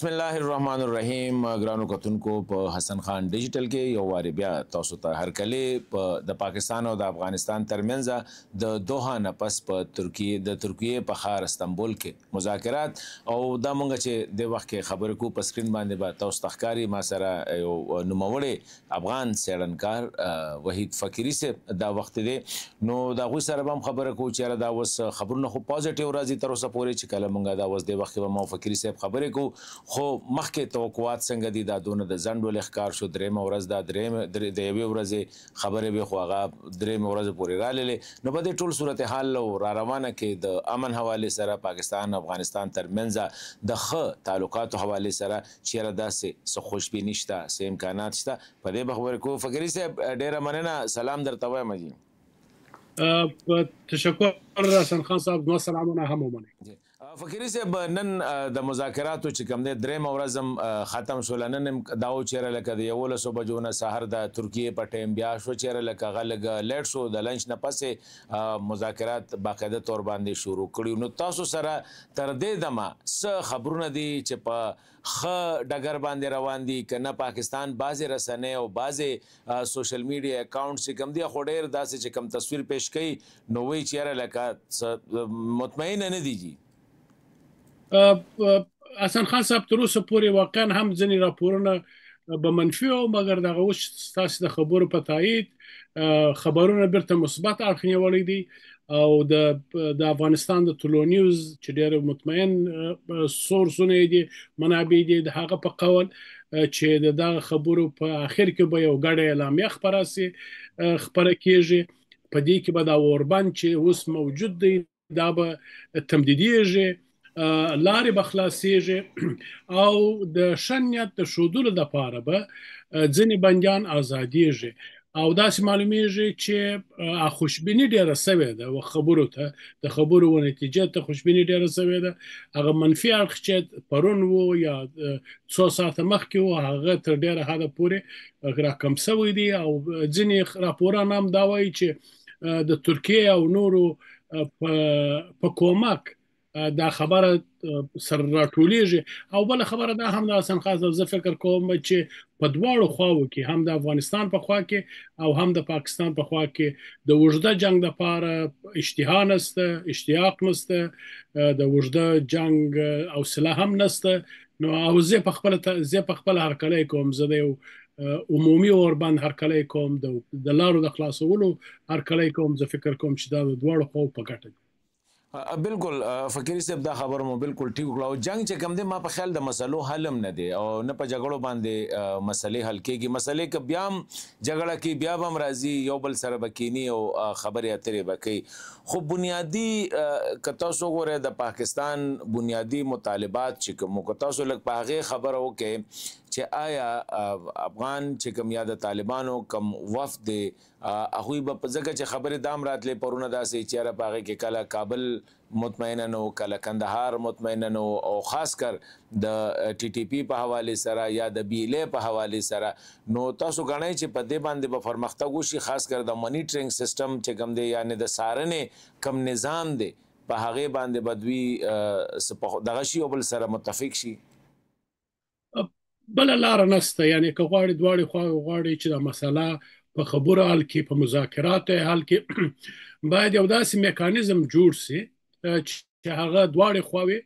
بسم الله الرحمن الرحیم ګرانو کتونکو په حسن خان ډیجیټل کې یو واری بیا تاسو ته هرکلی په د پاکستان او د افغانستان ترمنځ د دوحه نه پس په ترکیه په ښار استنبول کې مذاکرات او دا مونږ چې د وخت کې خبرې کو په سکرین باندې به تاسو تخکاری ما سره یو نوموړی افغان څېړنکار وحید فقیری صاحب دا وخت دی نو دا غوي سره هم خبره کو چې دا اوس خبرونه خو پازیټیو راځي تر اوسه پورې چې کله مونږ دا اوس د وخت به مو فقیری صاحب خبرې کو خو مخکې توقعات څنګه دي دا دونه د ځنډ ښکار شو درېمه ورځ دا د یوې ورځې خبرې به خو هغه درېمه ورځ پورې راللې نو په دې ټول صورتحال را روانه کې د امن حوالې سره پاکستان افغانستان ترمنځ د ښه تعلقاتو حوالې سره چیرې داسې څه خوشبیني شته څه امکانات شته په دې به خبرې کوو فقیري صاحب ډېره مننه سلام درته وایم جی تشکر حسن خان صاحب نو سلامونه هم ومنئ فقیري صاحب نن د مذاکراتو چې کوم دی درېمه ورځ هم ختم شول نن هم دا چیرې لکه د 11 بجو نه سحر د ترکیه په ټیم بیا شو چیرې لکه هغه لږ لیټ شو د لنچ نه پسې مذاکرات باقاعده طور باندې شروع کړي نو تاسو سره تر دې دمه څه خبرونه دي چې په ښه ډګر باندې روان دي که نه پاکستان بعضې رسنۍ او بعضې سوشل میډیا اکاونټ چې کوم دي خو ډېر داسې چې کوم تصویر پیش کوي نو وایي چیرې لکه مطمئنه نه دي جی حسن خان صاحب تر اوسه پورې واقعا هم ځینې راپورونه به منفي او مګر دغه اوس ستاسو د خبرو په تایید خبرونه بیرته مثبت اړخ نیولی دي او د افغانستان د طلوع نیوز چې ډېر مطمئن سورسونه دي منابع دي د هغه په قول چې د دغه خبرو په اخر کې به یو ګډه اعلامیه خپره کیږي په دې کې به دا اوربند چې اوس موجود دی دا به تمدیدیږي لارې به خلاصیږي او د ښه نیت د ښودلو دپاره به ځینې بندیان ازادیږي او داسې معلومیږي چې خوشبیني ډیره سوې ده و خبرو ته د خبرو و نتیجې ته خوشبیني ډیره سوې ده هغه منفي اړخ چې پرون و یا څو ساعته مخکې و هغه تر ډیره حده پورې راکم سوی دی او ځینې راپوران هم دا وایي چې د ترکیه او نورو په کومک دا خبره سره راټولیږي او بل خبره دا هم د حسن خان زه فکر کوم چې په دواړو خواو کې هم د افغانستان په خوا کې او هم د پاکستان په خوا کې د اوږده جنگ لپاره اشتها نشته اشتیاق نشته د اوږده جنگ حوصله هم نشته نو او زه په خپل هرکلی کوم زه د یو عمومي اوربند هرکلی کوم د لارو د خلاصولو هرکلی کوم زه فکر کوم چې دا د دواړو خواو په ګټه دی بالکل فقیري صاحب دا خبر مو بالکل ټیک وکړه او جنگ چې کوم دی ما په خیال د مسلو حل هم نه دی او نه په جګړو باندې مسلې حل کېږي مسلې که بیا هم جګړه کې بیا به هم راځي یو بل سره به کینی او خبرې اترې به کوي خو بنیادي که تاسو وګورئ د پاکستان بنیادي مطالبات چې کوم که تاسو لږ په هغې خبره وکړئ چې آیا افغان چې کوم یا د طالبانو کم وفد دی هغوی به په ځکه چې خبرې دام راتلې پرونه داسې چېره په هغې کې کله کابل مطمئنه نو کله کندهار مطمئنه نو او خاص کر د ټي ټي پي په حوالې سره یا د بیلې په حوالې سره نو تاسو ګڼئ چې په دې باندې به پرمختګ وشي خاص کر د منیټرینګ سیسټم چې کوم دی یعنې د څارنې کم نظام دی په هغې باندې به دوی دغه شي او بل سره متفق شي بل لار نشته یعنی که غواړي دواړې خواوې غواړي چې دا مسله په خبرو حل کې په مذاکراتو حل کې باید یو داسې میکانیزم جوړ سي چې هغه دواړې خواوې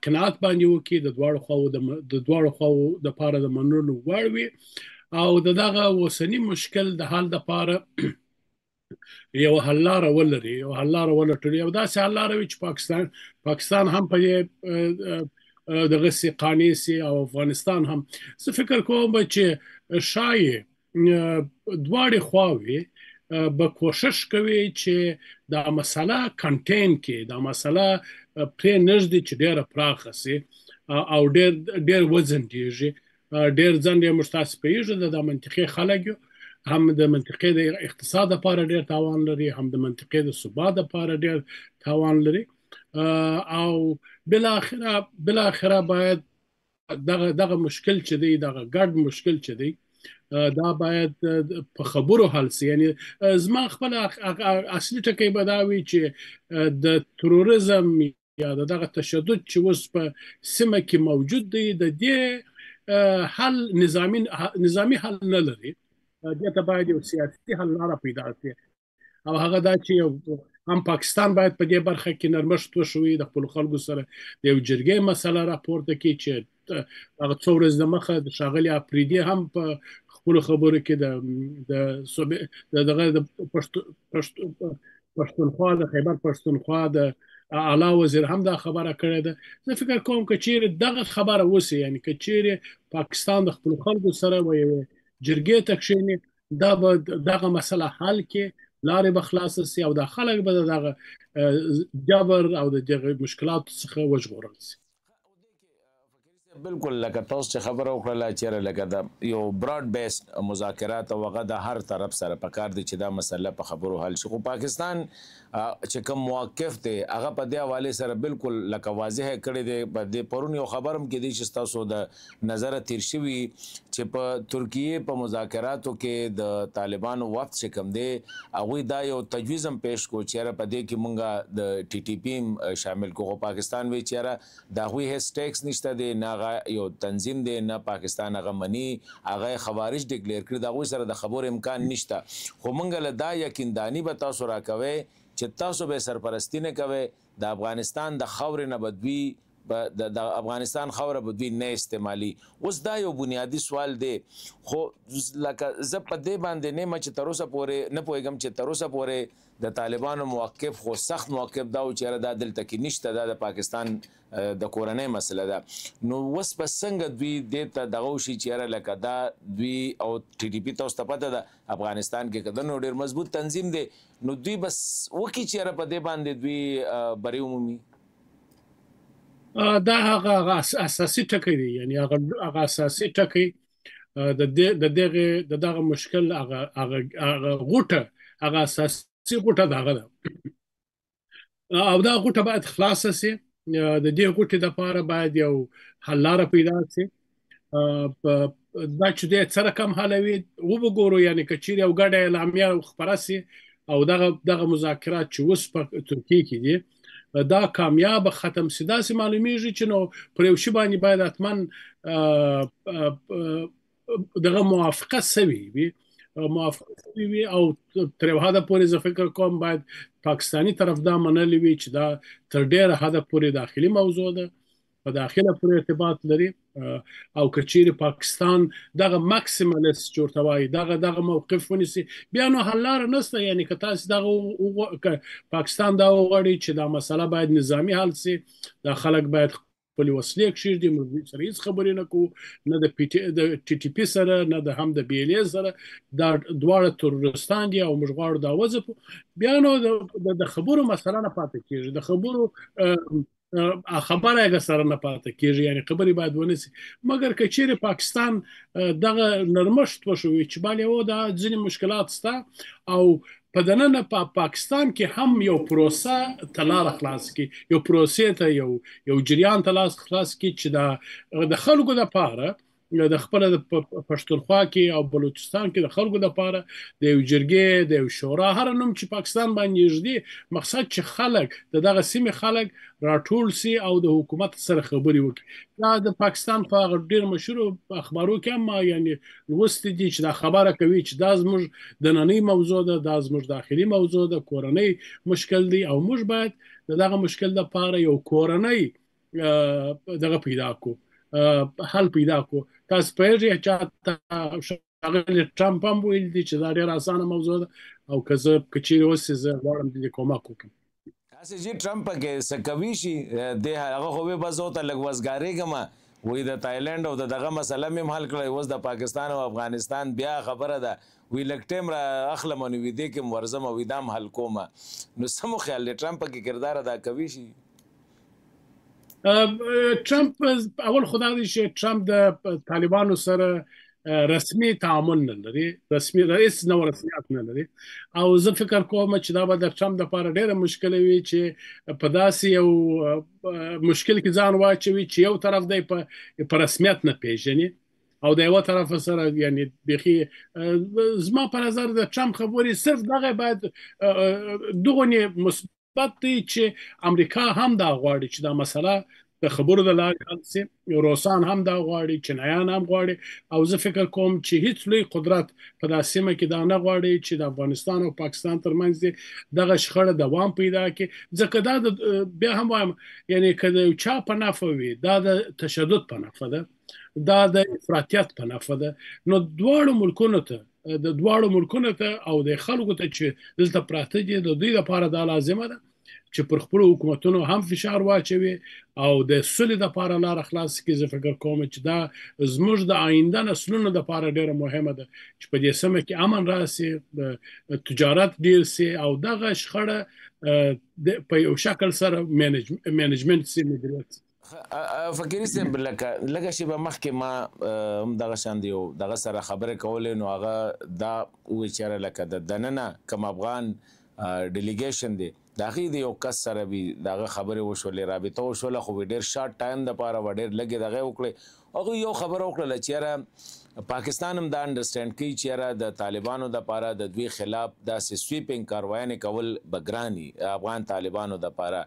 قناعت باندې وکړي د دواړو خواوو دپاره د منلو وړ وي او د دغه اوسني مشکل د حل دپاره یو حل لاره ولري یو حل لاره ولټوي یو داسې حل لاره وي چې پاکستان هم په دغسې قانع سي او افغانستان هم زه فکر کوم چې شاید دواړې خواوې به کوشش کوي چې دا مسله کنټین کړي دا مسله پرې نږدې چې ډېره پراخه سي او ډېر وځنډېږي ډېر ځنډ یې موږ تاسې پوهېږو د منطقې خلک یو هم د منطقې د اقتصاد لپاره ډېر تاوان لري هم د منطقې د ثبات لپاره ډېر تاوان لري او بالاخره باید دغه مشکل چې دی دغه ګډ مشکل چې دی دا باید په خبرو حل سي یعنی زما خپل اصلي ټکی به دا وي چې د تروریزم یا دغه تشدد چې اوس په سیمه کې موجود دی د دې حل نظامی حل نه لري. دې ته باید یو سیاسي حل لاره پیدا شي او هغه دا چې هم پاکستان باید په دې برخه کې نرمښت وشوي د خپل خلکو سره د یو جرګې مسله راپورته کړي چې هغه څو ورځې دمخه د ښاغلي اپریدي هم په خپلو خبرو کې د پښتونخوا د خیبر پښتونخوا د اعلی وزیر هم دا خبره کړې ده. زه فکر کوم که چیرې دغه خبره وسي یعنی که چیرې پاکستان د خپلو خلکو سره و یوې جرګې ته کښېني دا به دغه مسله حل کړي، لارې به خلاصه سي او دا خلک به د دغه جبر او د دغه مشکلاتو څخه وژغورل سي. بالکل لکه تاسو چې خبره وکړه چې لکه د یو براډ بیس مذاکرات او هغه د هر طرف سره پکار دي چې دا مسله په خبرو حل شي. خو پاکستان چې کوم موقف دی هغه په دې حواله سره بالکل لکه واضح کړی دی. په دې پرون یو خبرم کې دی چې تاسو د نظر تیر شوی چې په ترکیه په مذاکراتو کې د طالبانو وفد چې کوم دی هغه دا یو تجویز هم پیش کو چې په دې کې مونږه د ټي ټي پی شامل کو. پاکستان وی چې دا هغه هیڅ ټیکس نشته دی، نه یو تنظیم دی، نه پاکستان هغه منی، هغه خوارج ډیکلیئر کړی، دا غوي سره د خبرو امکان نشته. خو مونږ له دا یقیندانی به تاسو راکوي چې تاسو به سرپرستی نه کوي د افغانستان د خاورې نه بدوي د افغانستان خوره بدوی نه استعمالي. اوس دا یو بنیادی سوال دی خو لکه زه په دې باندې نه چې تر اوسه پورې نه پوهیږم چې تر اوسه پورې د طالبانو موقف خو سخت موقف دا و چې دا دلته کې نشته، دا د پاکستان د کورنۍ مسله ده. نو اوس په څنګه دوی دې ته دغه وشي چې لکه دا دوی او ټي ټي پي تاسو ته پته ده افغانستان کې کده نو ډېر مضبوط تنظیم دی، نو دوی بس وکړي چې په دې باندې دوی بری عمومي. دا هغه اساسي ټکی دی، یعنی هغه اساسي ټکی د دغه مشکل هغه غوټه، هغه اساسي غوټه دغه ده او دا غوټه باید خلاصه سي. د دې غوټې لپاره باید یو حل لاره پیدا سي. دا چې د سره کم حلوي وګورو، یعنی که چیرې یو ګډه اعلامیه خپره سي او دغه مذاکرات چې اوس په ترکیه کې دي دا کامیاب ختم سي، داسې معلومیږي چې نو پر یو شی باندې باید حتما دغه موافقه سوي وي او تر یو حده پورې زه فکر کوم باید پاکستاني طرف دا منلی وي چې دا تر ډیره حده پورې داخلي موضوع ده، په داخله پورې ارتباط لري او که چیرې پاکستان دغه ماکسیمالیست جوړته وایي دغه موقف ونیسي بیا نو حل لاره نشته. یعنی که تاسو دغه پاکستان دا وغواړي چې دا مسله باید نظامي حل سي، دا خلک باید خپل وسلې کښېږدي، موږ سره هیڅ خبرې نه کوو، نه د ټي ټي پي سره، نه د هم د بي ال اي سره، دا دواړه تروریستان دي او موږ غواړو دا وځپو. بیا نو د خبرو مسله نه پاتې کېږي، د خبرو خبره اگه سره نه پاتې کېږي، یعنی خبرې باید ونیسي. مګر که چیرې پاکستان دغه نرمښت وشوي چې بله او دا ځینې مشکلات شته او په دننه پاکستان کې هم یو پروسه ته لاره خلاص کړي، یو پروسې ته یو جریان ته لاس خلاص کړي چې د خلکو دپاره د خپل د پښتونخوا کې او بلوچستان کې د خلکو لپاره د یو جرګې د یو شورا هر نوم چې پاکستان باندې یږدي، مقصد چې خلک دغه سیمې خلک راټول سي او د حکومت سره خبرې وکړي. دا د پاکستان په ډېر مشهور اخبارو کې هم یعنی لوستي دي چې دا خبره کوي چې دا زموږ دننۍ موضوع ده، دا زموږ داخلي موضوع ده، کورنۍ مشکل دی او موږ باید دغه مشکل لپاره یو کورنۍ دغه پیدا کو، حل پیدا کو. تاسو پوهیږئ چې ښاغلی ټرمپ هم ویل دي چې دا ډېره اسانه موضوع ده او که زه که چیرې اوس زه غواړم دې کومک وکړم. هسې چې ټرمپ پکې څه کوي شي دی هغه خو به بس ورته لږ وزګارېږم وایي د تایلنډ او دغه مسله مې هم حل کړی، اوس د پاکستان او افغانستان بیا خبره ده وی لږ ټایم را اخلم نو وي دې کې م ورځم او دا هم حل کوم. نو څه مو خیال دی ټرمپ پکې کردار ادا کوي شي؟ ټرمپ اول خو دا دی چې ټرمپ د طالبانو سره رسمي تعامل نه لري، رسمي رئیس نه رسمیت نه لري او زه فکر کوم چې دا به د ټرمپ لپاره ډېره مشکله وي چې په داسې یو مشکل کې ځان واچوي چې یو طرف دی په رسمیت نه پیژني او د یوه طرف سره یعنی بیخي زما په نظر د ټرمپ خبرې صرف دغه باید دغونې بد دی چې امریکا هم دا غواړي چې دا مسله د خبرو د لارې حل سي، روسان هم دا غواړي، چینایان هم غواړي، او زه فکر کوم چې هیڅ لوی قدرت په دا سیمه کې دا نه غواړي چې د افغانستان او پاکستان ترمنځ دغه شخړه دوام پیدا کړي، ځکه دا د بیا هم وایم یعنی که د چا په نفع وي دا د تشدد په نفع ده، دا د افراطیت په نفع ده. نو دواړو ملکونو ته او د خلکو ته چې دلته پراته دي د دوی لپاره دا لازمه ده چې پر خپل حکومتونو هم فشار واچوي او د سولې لپاره لار خلاص کړي. زه فکر کوم چې دا زموږ د آینده نسلونو لپاره ډیره مهمه ده چې په دې سیمه کې امن راسي، تجارت ډیر سي او دغه شخړه په یو شکل سره مینجمنت سي، مدیریت. فقیري صاحب لکه شی به مخکې ما دغه شان دی دغه سره خبرې کولې، نو هغه دا وایي چې لکه د دننه کوم افغان ډیلیګیشن دی د هغې د یو کس سره وي دغه خبرې وشولې، رابطه وشوله، خو ډېر شارټ ټایم دپاره به ډېر لږې دغه وکړې. هغوی یو خبره وکړله چې یاره پاکستان هم دا انډرسټینډ کوي چې یاره د طالبانو دپاره د دوی خلاف داسې سویپینګ کارویانې کول به ګران وي افغان طالبانو دپاره.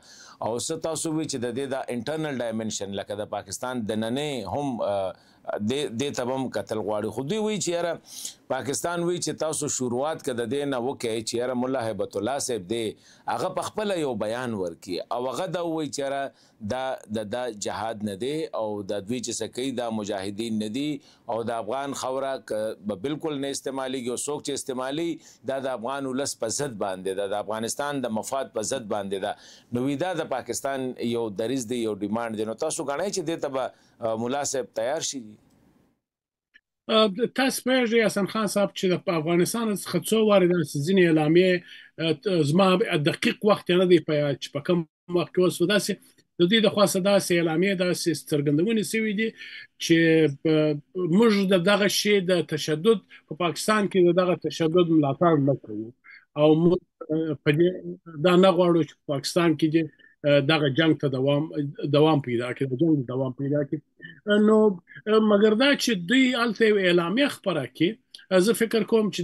او څه تاسو وایي چې د دې دا انټرنل ډایمنشن لکه د پاکستان دننې هم دې ته به هم کتل غواړي، خو دوی وایي چې یاره پاکستان وایي چې تاسو شروعات که د دې نه وکړئ چې یاره ملا هیبت الله صاحب دی هغه پخپله یو بیان ورکړي او هغه دا ووایي چې یاره دا جهاد نه دی او د دوی چې څه کوي دا مجاهدین نه دي او د افغان خوره به بالکل نه استعمالیږي او څوک چې استعمالي دا د افغان ولس په ضد باندې ده، د افغانستان د مفاد په ضد باندې ده. نو دا د پاکستان یو دریځ دی، یو ډیمانډ دی. نو تاسو ګڼئ چې دې ته به ملا صاحب تیار شي؟ تاسو پوهیږئ حسن خان صاحب چې د افغانستان څخه څو وارې داسې ځینې اعلامیې زما دقیق وخت نه دی په یاد چې په کوم وخت کې اوس داسې د دوی د خواست داسې اعلامیې داسې څرګندونې شوي دي چې موږ د دغه شی د تشدد په پاکستان کې د دغه تشدد ملاتړ نه کوو او موږ په دې دا نه غواړو چې په پاکستان کې دغه جنگ ته دوام پیدا کړي، د جنگ دوام پیدا کړي. نو مګر دا چې دوی هلته اعلامیه خپره کړي، زه فکر کوم چې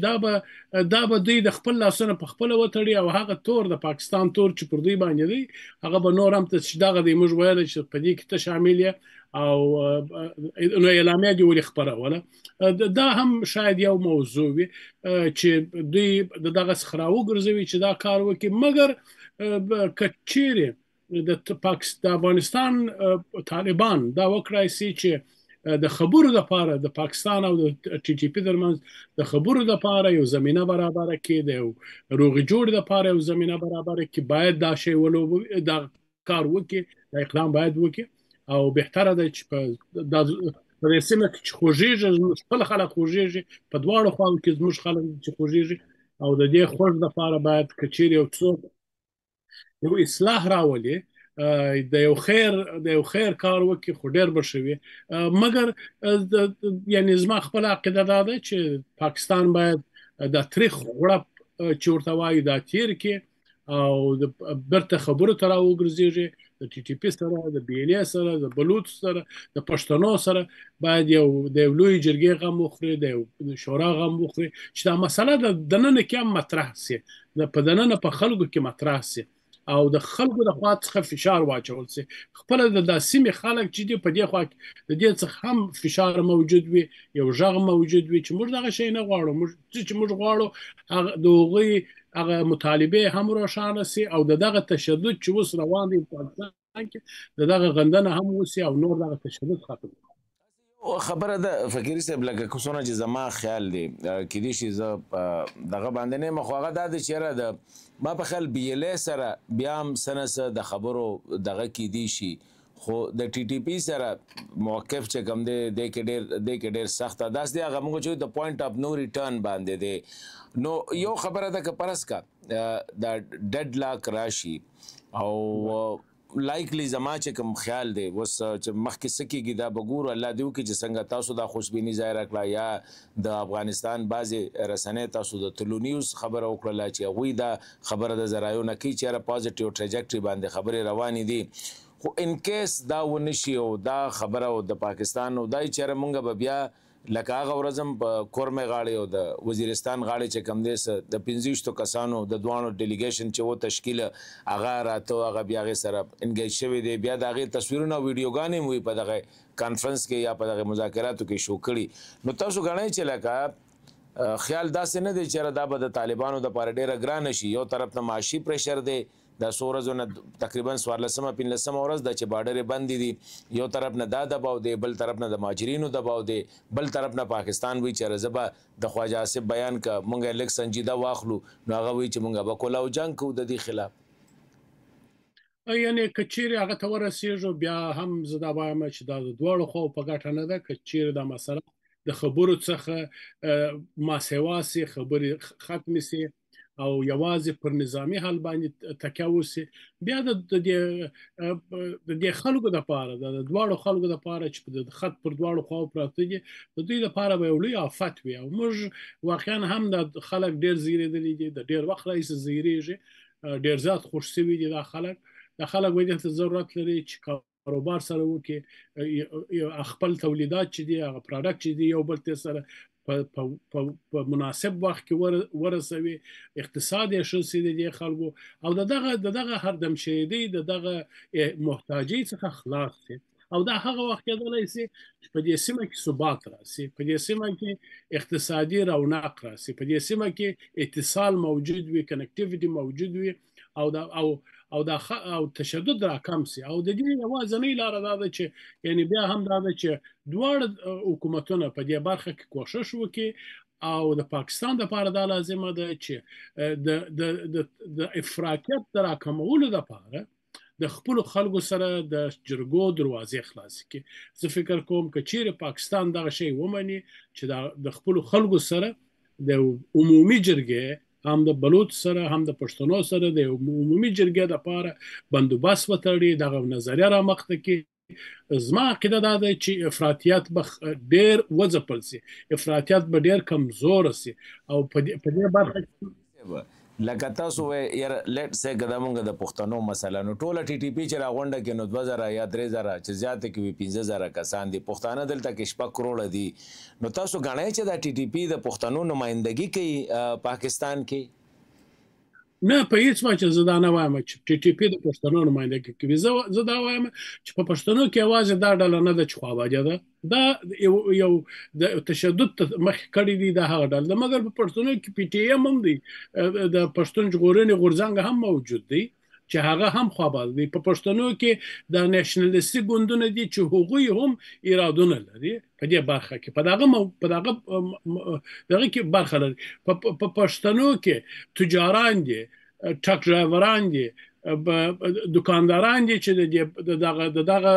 دا به دوی د خپل لاسونه په خپله وتړي او هغه تور د پاکستان تور چې پر دوی باندې دی هغه به نور هم چې دغه دی موږ ویلی چې په دې کې ته شامل یې او نو اعلامیه دې ولې خپروله. دا هم شاید یو موضوع وي چې دوی د دغه څخه راوګرځوي چې دا کار وکړي. مګر که چیرې د افغانستان طالبان دا وکړای شي چې د خبرو لپاره د پاکستان او د ټي ټي پي ترمنځ د خبرو لپاره یو زمینه برابره کړي، د یو روغې جوړې لپاره یو زمینه برابره کړي، باید دا شی دا کار وکړي، دا اقدام باید وکړي او بهتره ده چې په دې سیمه کې چې خوږېږي خپل خلک خوږېږي، په دواړو خواو کې زموږ خلک چې خوږېږي او د دې خوږ لپاره باید که چیرې یو څوک یو اصلاح راولي د یو خیر کار وکړي خو ډېر به ښه وي. مګر یعنی زما خپل عقیده دا ده چې پاکستان باید د تاریخ غړپ چې ورته وایي دا تیر کړي او برته خبرو ته راوګرځېږي، د ټي ټي پي سره، د بي ال اے سره، د بلوچ سره، د پښتنو سره باید یو د لوی جرګې غم وخوري، د شورا غم وخوري چې دا مسله د دننه کې هم مطرح سي، په دننه په خلکو کې مطرح سي او د خلکو د خوا څخه فشار واچول سي. خپل د سیمې خلک چې دی په دې خوا د دې څخه هم فشار موجود وي، یو غږ موجود وي چې موږ دغه شی نه غواړو، چې موږ غواړو د هغوی هغه مطالبه هم روښانه سي او دغه تشدد چې اوس روان دی په افغانستان کې دغه غندنه هم وسي او نور دغه تشدد ختم. خبره ده فقیري صاحب لکه کوڅونه چې زما خیال دی کېدای شي زه دغه باندې نه خو هغه دا دی چې یاره د ما په خیال بي ال اے سره بیا هم څه نه څه د خبرو دغه کېدای شي، خو د ټي ټي پي سره موقف چې کوم دی دی کې ډېر سخته داسې دی هغه موږ چې د پوینټ اف نو ریټرن باندې دی. نو یو خبره ده که پرس کا د ډیډ لاک راشي او لایکلی زما چې کوم خیال دی اوس چې مخکې څه کېږي دا به ګورو، الله دې وکړي چې څنګه تاسو دا خوشبیني ظاهره کړه یا د افغانستان بعضې رسنۍ تاسو د تلو نیوز خبره وکړله چې هغوی دا خبره د ذرایو نه کوي چې یاره پازیټیو ټریجکټري باندې خبرې روانې دي. خو ان کیس دا ونشي او دا خبره او د پاکستان او دای چیرې مونږ به بیا لکه هغه ورځم په کورمې غاړې او د وزیرستان غاړې چې کم دی د 25 کسانو د دوانو ډیلیګیشن چې و تشکیل هغه راته هغه بیا هغې سره انګیج شوی دی بیا د هغې تصویرونه او ویډیوګانې هم وي په دغه کانفرنس کې یا په دغه مذاکراتو کې شو کړي نو تاسو ګڼئ چې لکه خیال داسې نه دی چې دا به د طالبانو دپاره ډېره ګرانه شي یو طرف نه معاشي پریشر دی د څو ورځو نه تقریبا 14مه 15مه ورځ ده چې بارډرې بندې دي یو طرف نه دا دباو دی بل طرف نه د مهاجرینو دباو دی بل طرف نه پاکستان وی چې زه به د خواجه آصف بیان که مونږ لږ سنجیده واخلو نو هغه وی چې مونږ به کولاو جنګ کوو د دې خلاف یعنی که چیرې هغه ته ورسېږو بیا هم زه دا وایم چې دا د دواړو خواو په ګټه نه ده که چیرې دا مسله د خبرو څخه ماسیوا سي خبرې ختمې سي او یوازې پر نظامی حل باندې تکیه وسي بیا د دې خلکو دپاره د دواړو خلکو دپاره چې د خط پر دواړو خواو پراته دي د دوی دپاره به یو لوی آفت وي او موږ واقعا هم د خلک ډېر زیرېدلي دي د ډېر وخت راهیسې زیرېږي ډېر زیات خوش سوي دي دا خلک وایي دلته ضرورت لري چې کاروبار سره وکړي خپل تولیدات چې دي هغه پراډکټ چې دي یو بل سره په مناسب وخت کې ورسوي اقتصاد یې ښه سي د دې خلکو او د دغه هردم شویدۍ د دغه محتاجۍ څخه خلاص سي او دا هغه وخت کېدلی سي چې په دې سیمه کې ثبات راسي په دې سیمه کې اقتصادي رونق راسي په دې سیمه کې اتصال موجود وي کنکټیویټي موجود وي او تشدد راکم سي او د دې یوازینۍ لاره دا ده چې یعنی بیا هم دا ده چې دواړه حکومتونه په دې برخه کې کوشش وکړي او د پاکستان دپاره دا لازمه ده چې د افراطیت د راکمولو دپاره د خپلو خلکو سره د جرګو دروازې خلاصې کړي زه فکر کوم که چیرې پاکستان دغه شی ومني چې د خپلو خلکو سره د عمومي جرګې هم د بلوچ سره هم د پښتنو سره د عمومي جرګې دپاره بندوبست وتړي دغه نظریه رامخته کړي زما عقیده دا ده چې افراطیت به ډېر وځپل سي افراطیت به ډېر کمزوره سي او په دې برخه لکه تاسو یار لیټ سه کدا مونږ د پښتنو مسله نو ټوله ټي ټي پی چې راغونډه کې نو 2000 یا 3000 چې زیات کې 15000 کسان دي پښتانه دلته کې 6 کروڑ دي نو تاسو غواړئ چې د ټي ټي پی د پښتنو نمائندګي کوي پاکستان کې نه په هیڅ وجه زه دا نه وایم چې ټي ټي پی د پښتنو نمائندګي کوي زه دا وایم چې په پښتنو کې یوازې دا ډله نه ده چې خواواجه ده دا یو د تشدد مخ کړی دی دا هغه ډله مګر په پښتنو کې پی ټی ایم هم دی د پښتون ژغورنې غورځنګ هم موجود دی چې هغه هم خواbaز دي په پښتنو کې د نېشنلستي ګوندونه دي چې هغوی هم ارادونه لري په دې برخه کې په دغه کې برخه لري په پښتنو کې تجاران دي ټرک ډرایوران دي دکانداران دي چې دغه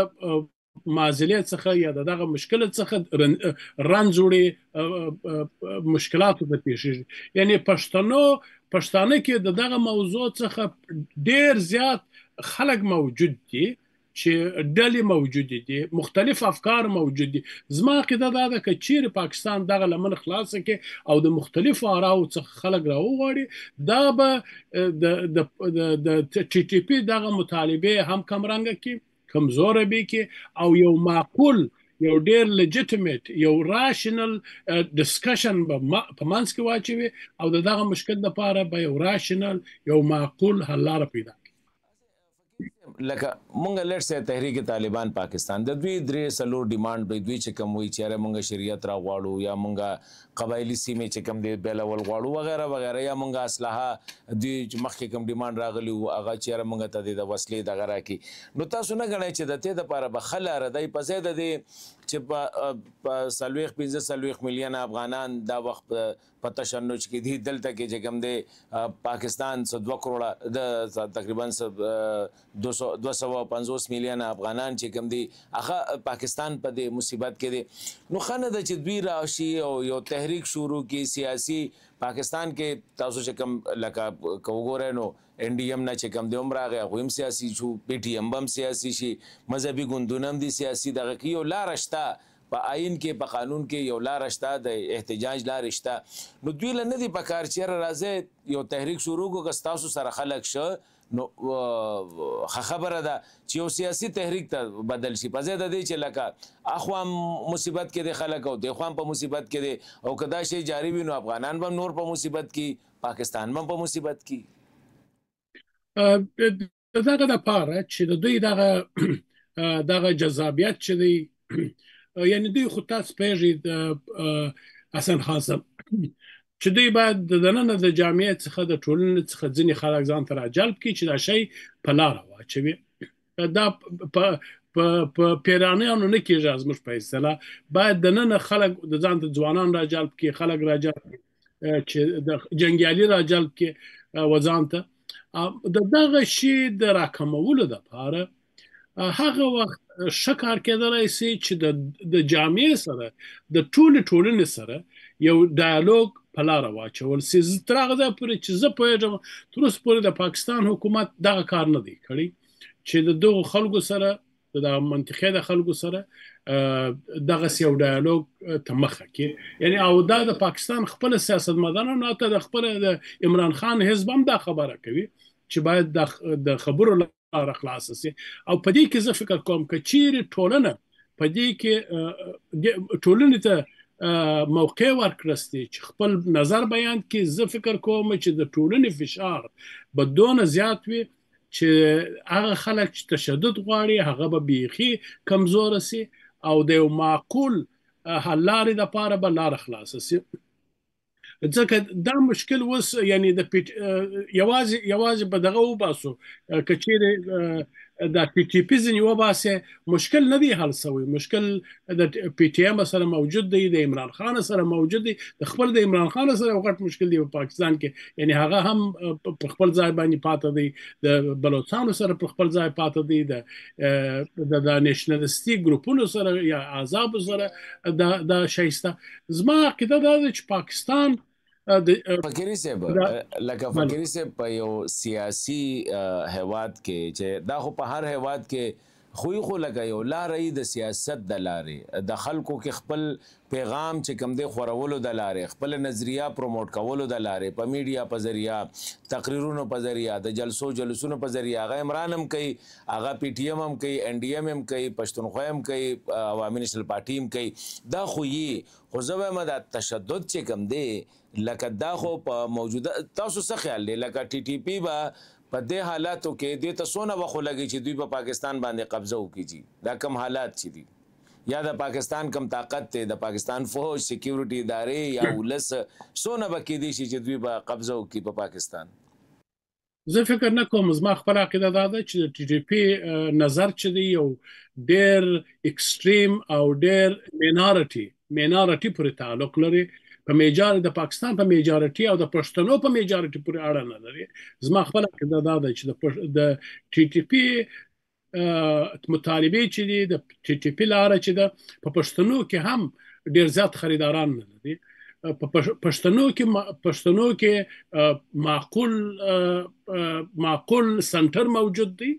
معضلې څخه یا دغه مشکل څخه رنځ وړي مشکلاتو ته پیښیږي یعنی پښتانه کې دغه موضوع څخه ډېر زیات خلک موجود دي چې ډلې موجود دي مختلف افکار موجود دي زما عقیده دا ده که چیرې پاکستان دغه لمن خلاصه کړي او د مختلفو آراو څخه خلک راوغواړي دا به د ټي ټي پی دغه مطالبې هم کمرنګه کړي کمزوره به کې او یو معقول یو ډېر لیجیټیمیټ یو راشنل ډسکشن په منځ کې واچوي او دغه مشکل دپاره به یو راشنل یو معقول حل لاره پیدا لکه مونږ لټ سه تحریک طالبان پاکستان د دوی درې سلور ډیماند به دوی چې کوم وی چیرې مونږ شریعت را غواړو یا مونږ قبایلی سیمه چې کوم دی بیلول غواړو وغیرہ وغیرہ یا مونږ اصلاحه دوی مخکې کوم ډیماند راغلی او هغه چیرې مونږ ته د وسلې دغه راکې نو تاسو نه غواړئ چې د دې لپاره به خل ردی په ځای د دې چې په سلويخ 15 میلیون افغانان دا وخت په تشنج کې دي دلته کې چې کوم دی پاکستان 2 کروڑ د تقریبا 250 میلیون افغانان چې کوم دي هغه پاکستان په دې مصیبت کې دي نو خنه د چې دوی راشي او یو تحریک شروع کی سیاسي پاکستان کې تاسو چې کوم لکه وګورئ نو ان ډي ایم نه چې کوم دی عمره غویم سیاسي شو پی ټی ایم بم سیاسي شي مذهبي ګوندونه هم دي سیاسي دغه کې یو لار شته په آئین کې په قانون کې یو لار شته د احتجاج لار شته نو دوی له نه دي په کار چیرې راځي یو تحریک شروع کو که تاسو سره خلک شو نو خبره ده چې یو سیاسي تحریک ته بدل شي په ځای د دې چې لکه اخوام مصیبت کې د خلک او د خوام په مصیبت کې دي او کدا شی جاری وي نو افغانان به نور په مصیبت کې پاکستان به په مصیبت کې دغه د پاره چې د دوی دغه جذابیت چې دی یعنی دوی خو تاسو پیژې حسن خان صاحب چې دوی باید د دننه د جامعې څخه د ټولنې څخه ځینې خلک ځان ته راجلب کړي چې دا شی په لاره واچوي دا په پیرانیانو نه کېږي زموږ په اصطلاح باید دننه خلک د ځان ته ځوانان راجلب کړي خلک راجلب کړي چې د جنګیالي راجلب کړي وځان ته د دغه شی د راکمولو دپاره هغه وخت شکار کېدلی سي چې د جامعې سره د ټولې ټولنې سره یو ډایالوګ په لاره واچول سي تر هغه ځایه پورې چې زه پوهېږم تر اوسه پورې د پاکستان حکومت دغه کار نه دی کړی چې د دغو خلکو سره د منطقې د خلکو سره دغسې یو ډایالوګ ته مخه کړي یعنی او دا د پاکستان خپل سیاستمداران او ته د خپل د عمران خان حزب هم دا خبره کوي چې باید د خبرو لاره خلاصه سي او په دې کې زه فکر کوم که چیرې ټولنه په دې کې ټولنې ته موقع ورکړستی چې خپل نظر بیان کړي زه فکر کوم چې د ټولنې فشار به دونه زیات وي چې هغه خلک چې تشدد غواړي هغه به بیخي کمزوره سي او د یو معقول حل لارې دپاره به لاره خلاصه سي ځکه دا مشکل اوس یعنی د یوازې په دغه وباسو که چیرې د پی ټي پي ځینې وباسې مشکل نه دی حل سوی مشکل د پی ټي ایم سره موجود دی د عمران خان سره موجود دی د خپل د عمران خان سره غټ مشکل دی په پاکستان کې یعنی هغه هم په خپل ځای باندې پاته دی د بلوچستان سره په خپل ځای پاته دی د نېشنلستي ګروپونو سره یا احزاب سره د شایسته زما عقیده دا ده چې پاکستان فقیری صاحب لکه فقیری صاحب په یو سیاسي هیواد کې چې دا خو په هر هیواد کې خو لکه یو لارې د سیاست د لارې د خلکو کې خپل پیغام چې کوم دی خورولو د لارې خپل نظریه پروموټ کولو د لارې په میډیا په ذریعہ تقریرونو په ذریعہ د جلسونو په ذریعہ هغه عمران هم کوي هغه پی ټی ایم هم کوي ان ډي ایم هم کوي پښتونخوا هم کوي عوامي نېشنل پارټي هم کوي دا خو یې خو زه وایم د تشدد چې کوم دی لکه دا خو په موجوده تاسو څه خیال دی لکه ټي ټي پی به په دې حالاتو کې دې ته څونه وخت لګي چې دوی په پاکستان باندې قبضه وکړي دا کم حالات چې دي یا د پاکستان کم طاقت ته د پاکستان فوج سکیورټي ادارې یا ولس څونه به کېدی شي چې دوی په قبضه وکړي په پاکستان زه فکر نه کوم زما خپل عقیده دا ده چې د ټي ټي پی نظر چې دی یو ډېر اکسټریم او ډېر مینارټي پورې تعلق لري په د پاکستان په میجارټي او د پښتنو په میجارټي پورې اړه نه لري زما خپل عقیده دا ده چې د ټي ټي پی مطالبې چې دي د ټي ټي پی لاره چې ده په پښتنو کې هم ډېر زیات خریداران نه لري په پښتنو کې معقول سنټر موجود دی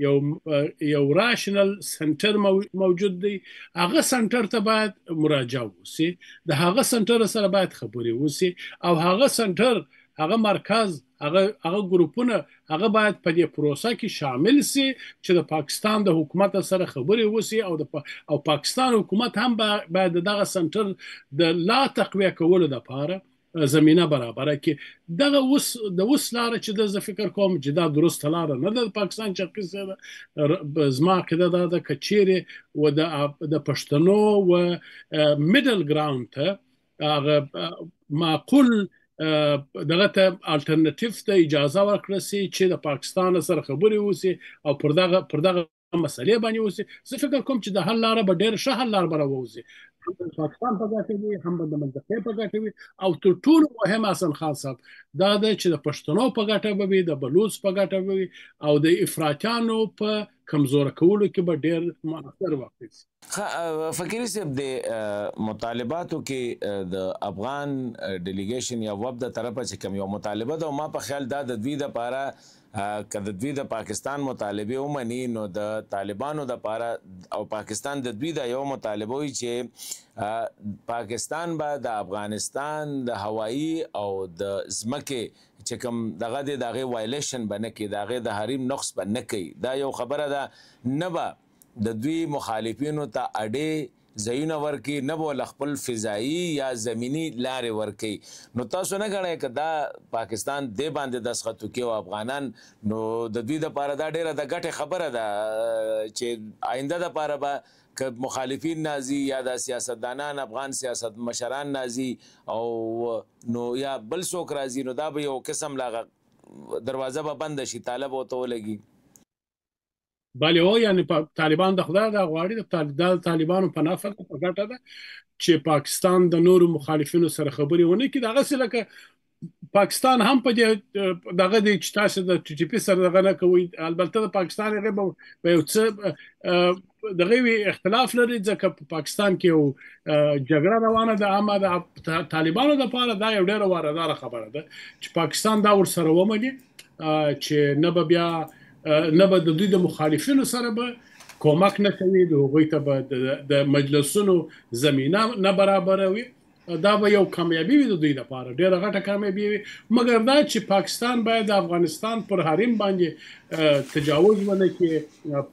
یو راشنل سنټر موجود دی هغه سنټر ته باید مراجعه وسی د هغه سنټر سره باید خبرې وسی او هغه سنټر هغه مرکز هغه ګروپونه هغه باید په دې پروسه کې شامل سي چې د پاکستان د حکومت سره خبرې وسی او پاکستان حکومت هم باید دغه سنټر د لا تقویه کولو لپاره زمینه برابره کې دغه اوس لاره چې زه فکر کوم چې دا درسته لاره نه ده د پاکستان شرقي سره زما عقیده دا ده که چیرې و د پښتنو و میډل ګراوند ته هغه معقول دغه ته الټرنیټیو ته اجازه ورکړل سي چې د پاکستان سره خبرې وسی او پر دغه مسلې باندې وسی زه فکر کوم چې د حل لاره به ډېر ښه حل لاره به راووځي هم د پاکستان په ګټه وي هم د منطقې په ګټه وي او تر ټولو مهم حسن خان صاحب دا ده چې د پښتنو په ګټه به وي د بلوچ په ګټه به وي او د افراطیانو په کمزوره کولو کې به ډېر مؤثر واقع فقیری صاحب د مطالباتو کې د افغان ډیلیګیشن یا وب د طرفه چې کوم یو مطالبه ده ما په خیال دا د دوی لپاره که د دوی د پاکستان مطالبه ومني نو د طالبانو د پاره او پاکستان د دوی د یو مطالبه وي چې پاکستان به د افغانستان د هوایی او د ځمکې چې کوم دغه د هغې وایلیشن به نه کوي، د هغې د حریم نقص به نه کوي. دا یو خبره ده، نه به د دوی مخالفینو ته اډې ځایونه ورکي، نه به خپل فضایي یا زمینی لارې ورکي. نو تاسو نه ګڼئ که دا پاکستان دې باندې دستخط وکړي او افغانان، نو د دوی دپاره دا ډېره د ګټې خبره ده چې آینده دپاره به که مخالفین نازي یا د سیاستدانان افغان سیاست مشران نازي او نو یا بل څوک راځي، نو دا به یو قسم لاغه دروازه به بنده شي، طالب ورته ولګي. بله او یعنی طالبان د خدای د غواړي د طالبانو په نفع په ګټه ده چې پاکستان د نورو مخالفینو سره خبرې ونه کړي. دغسې لکه پاکستان هم په دې دغه دی چې تاسو د ټي ټي پي سره دغه نه کوئ، البته د پاکستان هغې به یو څه دغه اختلاف لري ځکه په پاکستان کې یو جګړه روانه ده. اما د طالبانو دپاره دا یو ډېره وارداره خبره ده چې پاکستان دا ورسره ومني چې نه به بیا نه به د دوی د مخالفینو سره به کومک نه کوي، د هغوی ته به د مجلسونو زمینه نه برابروي. دا به یو کامیابي وي د دوی لپاره، ډېره غټه کامیابي وي. مګر دا چې پاکستان باید د افغانستان پر حریم باندې تجاوز ونه کړي،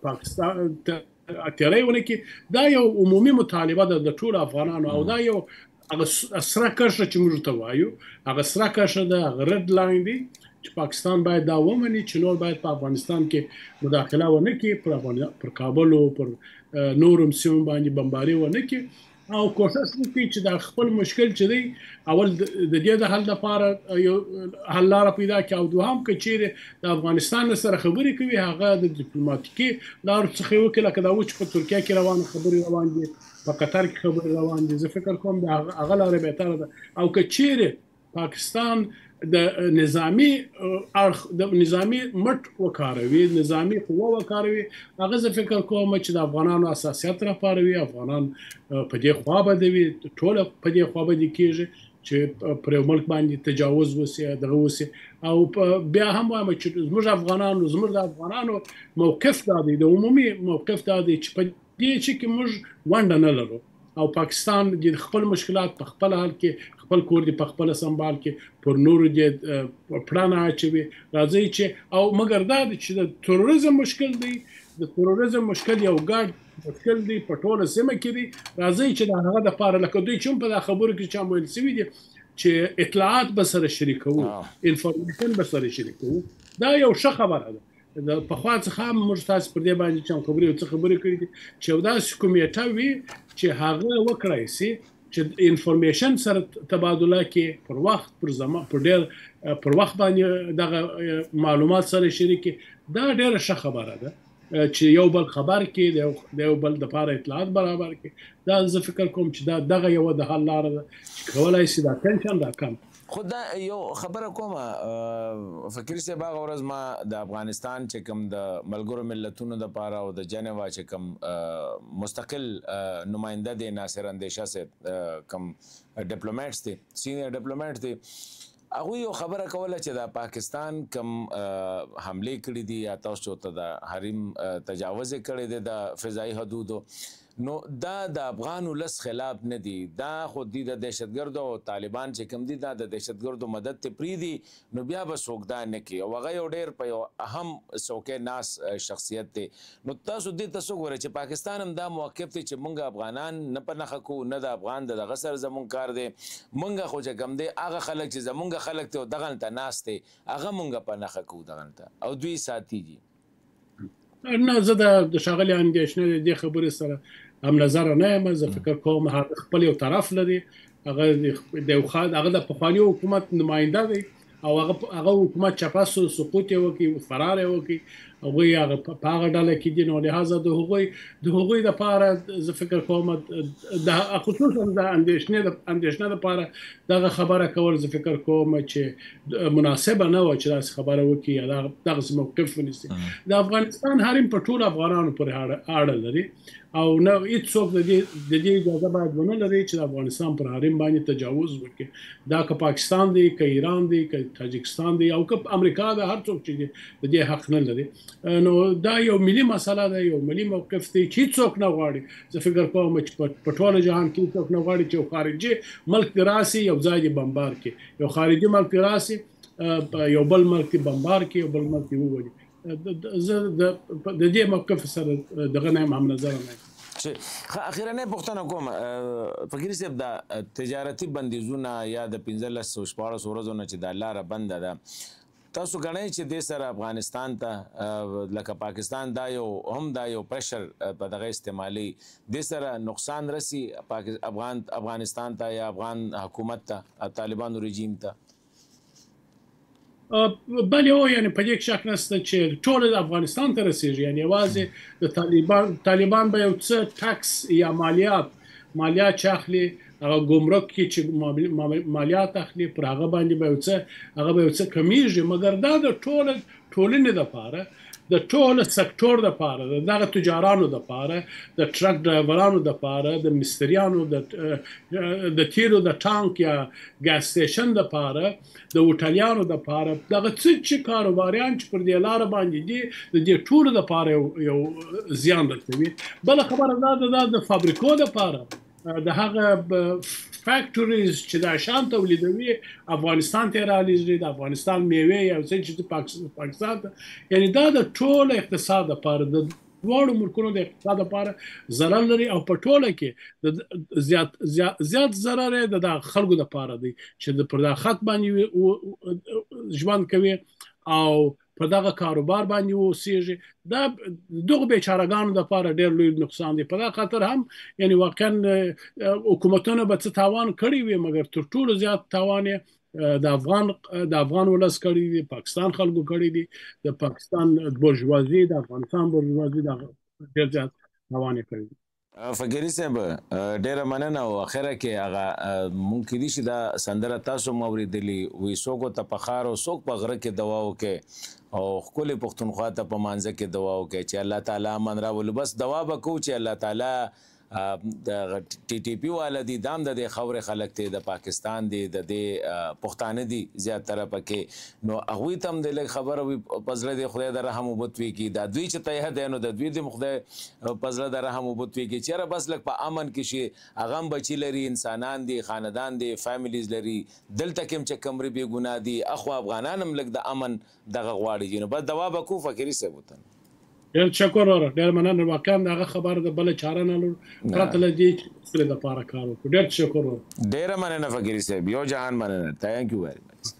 پاکستان تیری ونه کړي، دا یو عمومي مطالبه ده د ټولو افغانانو. او دا یو هغه سره کرښه چې موږ ته وایو، هغه سره کرښه ده، هغه رد لاین دی چې پاکستان باید دا ومني چې نور باید په افغانستان کې مداخله ونه کړي، پر کابل او پر نورو سیمو باندې بمباري ونه کړي، او کوشش وکړي چې د خپل مشکل چې دی اول د دې د حل لپاره یو حل لاره پیدا کړي، او دوهم که چیرې د افغانستان سره خبرې کوي هغه د ډیپلوماتیکي لارو څخه وکړي، لکه دا چې په ترکیه کې خبرې روان دي، په قطر کې خبرې روان دي. زه فکر کوم د هغه لارې بهتره ده. او که چیرې پاکستان د نظامی اړخ د نظامی مټ وکاروي، نظامی قوه وکاروي، هغه زه فکر کوم چې د افغانانو اساسیت راپاروي، افغانان په دې خوا به وي، ټول په دې خوا به کېږي چې پر یو ملک باندې تجاوز وسي، دغه وسي. او بیا هم وایم چې زموږ د افغانانو موقف دا دی، د عمومي موقف دا دی چې په دې چې موږ ونډه نه لرو، او پاکستان د خپل مشکلات په خپل حل کې، خپل کور دی په خپل سنبال کې، پر نورو دې پړانه اچوي. راځي چې او مګر دا چې د تروریزم مشکل دی، د تروریزم مشکل یو ګډ مشکل دی په ټوله سیمه کې دی. راځي چې د هغه دپاره لکه دوی چې په دا خبرو کې چا ویل سوي دي چې اطلاعات به سره شریکوو، انفارمیشن به سره شریکوو، دا یو ښه خبره ده. د پخوا څخه هم موږ تاسو پر دې باندې چې خبرې کړي دي چې یو داسې کمیټه وي چې هغه وکړای سي چې انفارمیشن سره تبادله کې پر وخت پر زمان پر ډېر پر وخت باندې دغه معلومات سره شریک. دا ډېره ښه خبره ده چې یو بل خبر کې د یو بل دپاره اطلاعات برابر کې. دا زه فکر کوم چې دغه یوه د حل لاره ده چې کولی سي دا ټنشن راکم. خو دا یو خبره کومه فکر صاحب، هغه ورځ ما د افغانستان چې کوم د ملګرو ملتونو دپاره او د جنیوا چې کوم مستقل نماینده دی ناصر اندیشه صاحب، کوم ډیپلوماټس دی، سینیر ډیپلوماټ دی، هغوی یو خبره کوله چې د پاکستان کوم حملې کړي دي یا تاسو ته د حریم تجاوز کړی دی د فضایي حدودو، نو دا د افغان ولس خلاف نه دي، دا خو دی د دهشتګردو او طالبان چې کوم دي دا د دهشتګردو مدد ته پرېږدي، نو بیا به څوک دا نه کوي. او هغه یو ډېر په یو اهم څوکۍ ناست شخصیت دی. نو تاسو دې ته څه ګورئ چې پاکستان هم دا موقف دی چې موږ افغانان نه په نښه کوو، نه د افغان د دغه سره زموږ کار دی، موږ خو چې کوم دی هغه خلک چې زموږ خلک دی دغلته ناست دی هغه موږ په نښه کوو دغلته، او دوی ساتي دي. نه، زه د ښاغلي اندېښنې د دې خبرې سره هم نظر نه یم. زه فکر کوم هغه خپل یو طرف لري، هغه د پخواني حکومت نماینده دی، او هغه حکومت چپس سقوط یې وکړي، فرار یې وکړي، هغوی هغه په هغه ډله کې دي. نو لهذا د هغوی دپاره زه فکر کوم خصوصا د اندېښنې دپاره دغه خبره کول زه فکر کوم چې مناسبه نه وه چې داسې خبره وکړي یا دغسې موقف ونیسي. د افغانستان حریم په ټولو افغانانو پورې اړه لري، او نه هیڅوک د دې اجازه باید ونه لري چې د افغانستان پر حریم باندې تجاوز وکړي دا که پاکستان دی که ایران دی که تاجکستان دی او که امریکا ده هر څوک چې د دې حق نه لري نو دا یو ملي مسله ده یو ملي موقف دی چې هیڅوک نه غواړي زه فکر کوم چې په ټول جهان کې هیڅوک نه غواړي چې خارجي ملک دی راسي یو ځای دی بمبار کړي یو خارجي ملک دی راسي یو بل ملک دی بمبار کړي یو بل ملک دی ووړي زه د دې موقف سره دغه نه هم نظر نه چې اخیرنه پوښتنه کوم فقیر صاحب دا تجارتي بندیزونه یا د 1514 ورځو نه چې د لار بند ده تاسو غواړئ چې د سره افغانستان ته لکه پاکستان دا یو پرشر په دغه استعمالي د سره نقصان رسی افغانستان ته یا افغان حکومت ته طالبانو رژیم ته بله او یعنی په دې شک نشته چې ټول افغانستان ته رسیږي یعنی واځي د طالبان به یو څه ټاکس یا مالیات چاخلي هغه ګمرک کې چې مالیات اخلي پر هغه باندې به یو څه کمیږي مګر دا د ټولنې لپاره د ټول سکتور لپاره دغه تجارانو لپاره د ټرک ډرایورانو لپاره د مستریانو د تیرو د ټانک یا ګاز سټیشن لپاره د هوټلیانو لپاره دغه څه کاروباریان چې پر دې لار باندې دي د دې ټول لپاره یو زیان رسوي بل خبره دا د فابریکو لپاره د هغه فیکټوریز چې د شان تولیدوي افغانستان ته رالیږي د افغانستان میوه یا څه چې پاکستان یعنی دا د ټول اقتصاد لپاره د دواړو ملکونو د اقتصاد لپاره ضرر لري او په ټوله کې زیات ضرر د خلکو لپاره دی چې پر دا خط باندې ژوند کوي او په دغه کاروبار باندې اوسېږي دا دغه بیچارهګانو لپاره ډېر لوی نقصان دی په دغه خاطر هم یعنی واقعا حکومتونه به څه تاوان کړی وي مګر تر ټولو زیات تاوان د افغان ولس کړی دی پاکستان خلکو کړی دی د پاکستان بورژوازي د افغانستان بورژوازي د ډېر زیات تاوان کړی دی فقیری صاحب ډیره مننه او اخره کې هغه ممکن دي چې دا سندره تاسو موریدلی وې څوک ته په خار او څوک په غره کې دوا وکي او خپل پښتونخوا ته په مانځ کې دوا وکي چې الله تعالی من راول بس دوا وکړو چې الله تعالی د ټي ټي پی والدي دام د خبره خلک ته د پاکستان دی د پښتانه دي زیاتره پکې نو هغه تم د خبره پزله د خدای د رحم وبوتوي کی دا دوی چې ته ده نو د دوی د خدای پزله د رحم وبوتوي کی چیرې بس لک په امن کې شي اغم بچی لري انسانان دي خاندان دي فیملیز لري دلته کوم چې کمرې به ګناه دي اخو افغانان هم لک د امن دغه غواړي نو بس دوا بکو فقيري ثبوتن ډېر شکر ډېر مننه واقعا دغه خبر د بل چاره نه لور پرته لدی چې د لپاره کار وکړ ډېر شکر ډېر مننه فقيري صاحب یو جهان مننه ثانک یو ویری مچ